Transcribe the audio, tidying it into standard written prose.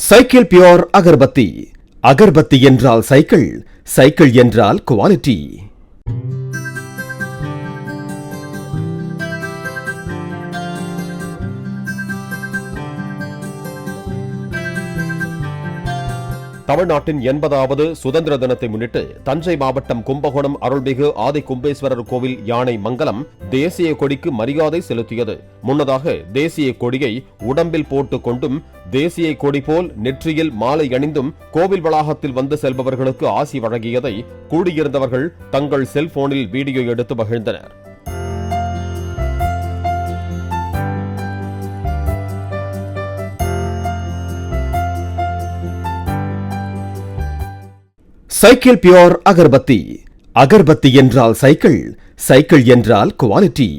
Cycle pure agarbatti. Agarbatti என்றால் cycle, cycle என்றால் quality. தமிழ்நாட்டின் 80வது சுதந்திர தினத்தை முன்னிட்டு தஞ்சை மாவட்டம் கும்பகோணம் அருள்மிகு ஆதி கும்பேஸ்வரர் கோவில் யானை மங்கலம் தேசிய கொடிக்கு மரியாதை செலுத்தியது. முன்னதாக தேசிய கொடியை உடம்பில் போட்டுக் கொண்டும் தேசிய கொடி போல் நெற்றியில் மாலை அணிந்தும் கோவில் வளாகத்தில் வந்து செல்பவர்களுக்கு ஆசி வழங்கியதை கூடியிருந்தவர்கள் தங்கள் செல்போனில் வீடியோ எடுத்து மகிழ்ந்தனர். Cycle pure agarbatti. அகர்பத்தி என்றால் சைக்கிள், சைக்கிள் என்றால் குவாலிட்டி.